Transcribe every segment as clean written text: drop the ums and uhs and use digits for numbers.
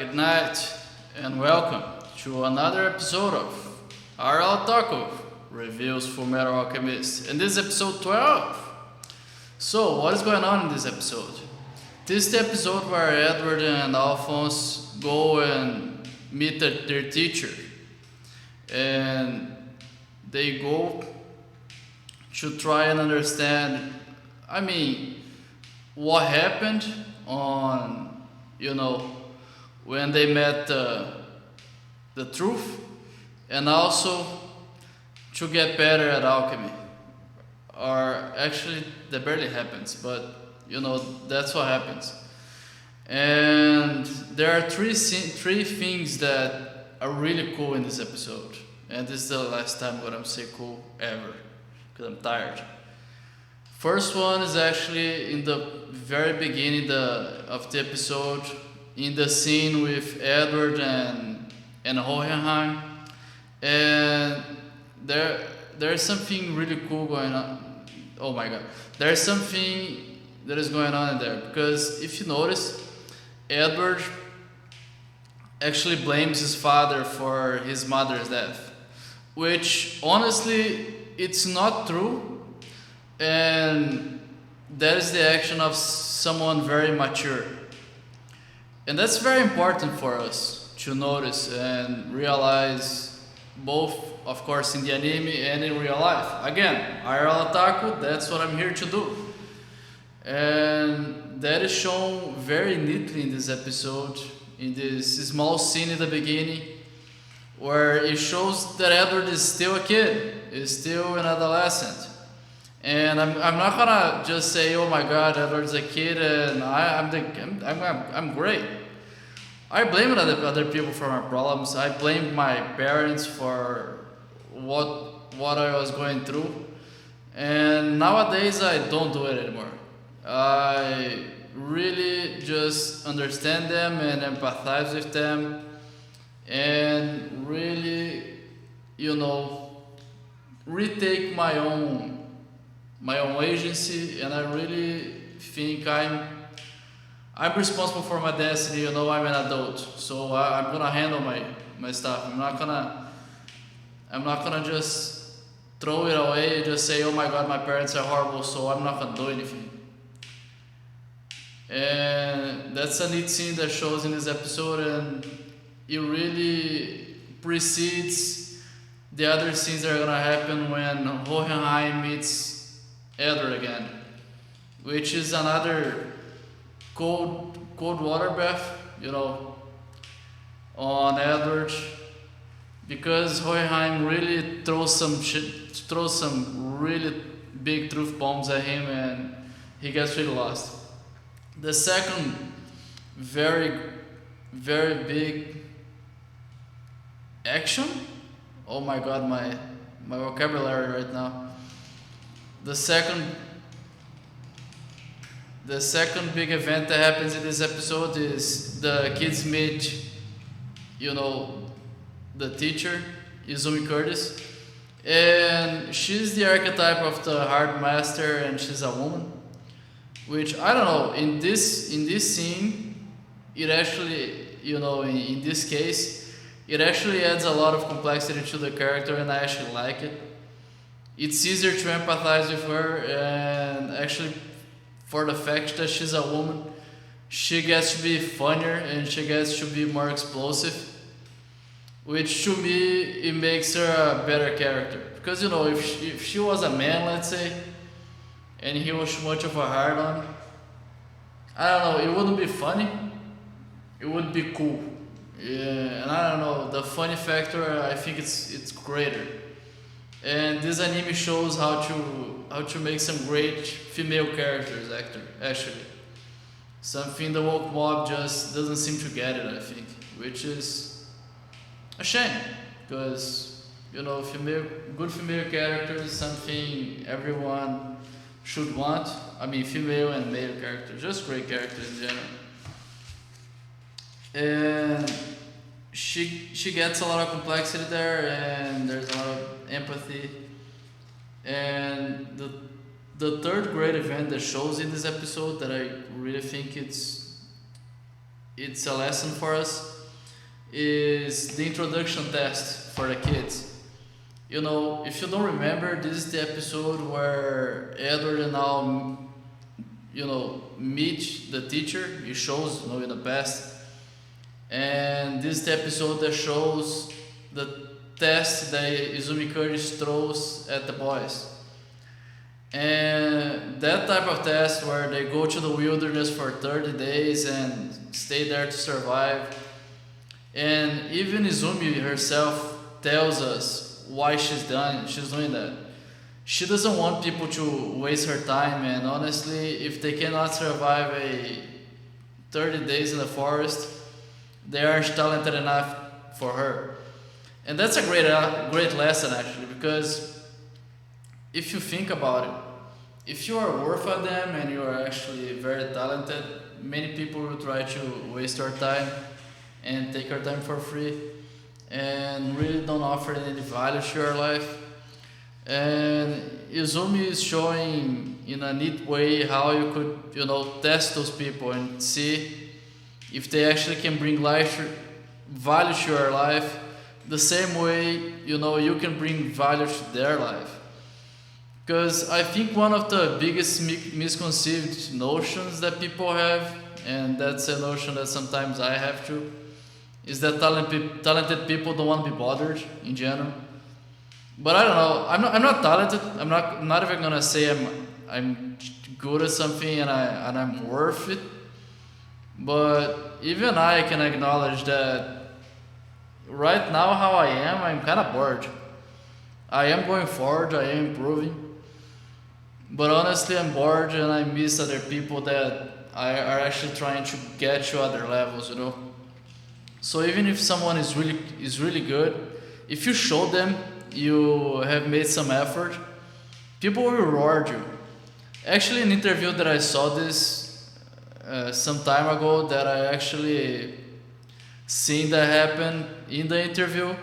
good night, and welcome to another episode of IRL Otaku Reviews for Metal Alchemist. And this is episode 12. So, what is going on in this episode? This is the episode where Edward and Alphonse go and meet their teacher. And they go to try and understand, what happened on, when they met the truth, and also to get better at alchemy. Or actually, that barely happens, but that's what happens. And there are three things that are really cool in this episode. And this is the last time I'm say cool ever, because I'm tired. First one is actually in the very beginning of the episode, in the scene with Edward and Hohenheim, and there's something really cool going on. Oh my god, there's something that is going on in there, because if you notice, Edward actually blames his father for his mother's death, which honestly it's not true. And that is the action of someone very mature. And that's very important for us to notice and realize, both, of course, in the anime and in real life. Again, IRL Otaku, that's what I'm here to do. And that is shown very neatly in this episode, in this small scene in the beginning, where it shows that Edward is still a kid, is still an adolescent. And I'm not gonna just say, oh my god, Edward's a kid and I'm great. I blame other people for my problems. I blame my parents for what I was going through. And nowadays I don't do it anymore. I really just understand them and empathize with them, and really, retake my own agency. And I really think I'm responsible for my destiny. I'm an adult, so I'm gonna handle my stuff. I'm not gonna just throw it away and just say, oh my god, my parents are horrible, so I'm not gonna do anything. And that's a neat scene that shows in this episode, and it really precedes the other scenes that are gonna happen when Hohenheim meets Edward again, which is another cold water bath, on Edward, because Hohenheim really throws some really big truth bombs at him, and he gets really lost. The second very, very big action, oh my god, my vocabulary right now. The second big event that happens in this episode is the kids meet, the teacher, Izumi Curtis, and she's the archetype of the hard master, and she's a woman, which I don't know. In this scene, it actually, in this case, it actually adds a lot of complexity to the character, and I actually like it. It's easier to empathize with her, and actually, for the fact that she's a woman, she gets to be funnier and she gets to be more explosive, which to me, it makes her a better character. Because if she was a man, let's say, and he was too much of a hard on, I don't know, it wouldn't be funny, it would be cool. Yeah, and I don't know, the funny factor, I think it's greater. And this anime shows how to make some great female characters, actually. Something the woke mob just doesn't seem to get it, I think, which is a shame, because good female characters is something everyone should want. Female and male characters, just great characters in general. And she gets a lot of complexity there, and there's a lot of empathy. And the third great event that shows in this episode that I really think it's it's a lesson for us is the introduction test for the kids. You know, if you don't remember, this is the episode where Edward and Al, meet the teacher. He shows, in the past, and this is the episode that shows the test that Izumi Curtis throws at the boys. And that type of test where they go to the wilderness for 30 days and stay there to survive. And even Izumi herself tells us why she's doing that. She doesn't want people to waste her time, and honestly, if they cannot survive a 30 days in the forest, they aren't talented enough for her. And that's a great lesson actually, because if you think about it, if you are worth of them and you are actually very talented, many people will try to waste your time and take your time for free and really don't offer any value to your life. And Izumi is showing in a neat way how you could, test those people and see if they actually can bring value to your life the same way, you can bring value to their life. Because I think one of the biggest misconceived notions that people have, and that's a notion that sometimes I have too, is that talented people don't want to be bothered in general. But I don't know. I'm not talented. I'm not even gonna say I'm good at something and I'm worth it. But even I can acknowledge that right now how I am, I'm kind of bored. I am going forward. I am improving. But honestly, I'm bored and I miss other people that are actually trying to get to other levels. So even if someone is really good, if you show them you have made some effort, people will reward you. Actually, an interview that I saw this some time ago, that I actually seen that happen in the interview,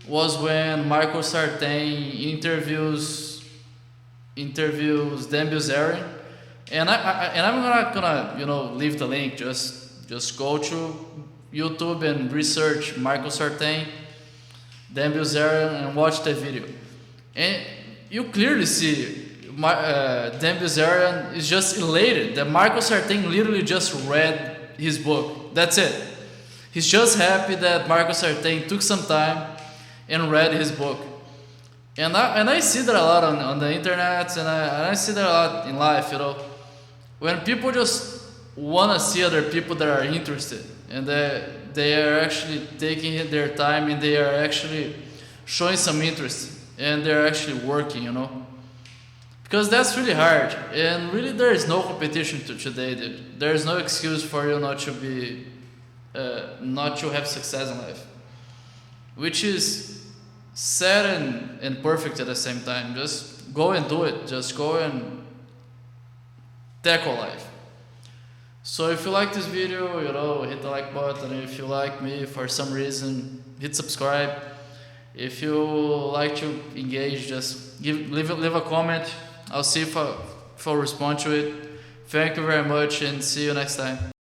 was when Michael Sartain interviews Dan Bilzerian, and I'm not gonna leave the link. Just go to YouTube and research Michael Sartain, Dan Bilzerian, and watch that video. And you clearly see Dan Bilzerian is just elated that Michael Sartain literally just read his book. That's it. He's just happy that Michael Sartain took some time and read his book. And I see that a lot on the internet, and I see that a lot in life, when people just want to see other people that are interested, and they are actually taking their time, and they are actually showing some interest, and they're actually working, because that's really hard, and really there is no competition today, dude. There is no excuse for you not to have success in life, which is sad and perfect at the same time. Just go and do it. Just go and tackle life. So if you like this video, hit the like button. If you like me for some reason, hit subscribe. If you like to engage, just leave a comment. I'll see if I'll respond to it. Thank you very much, and see you next time.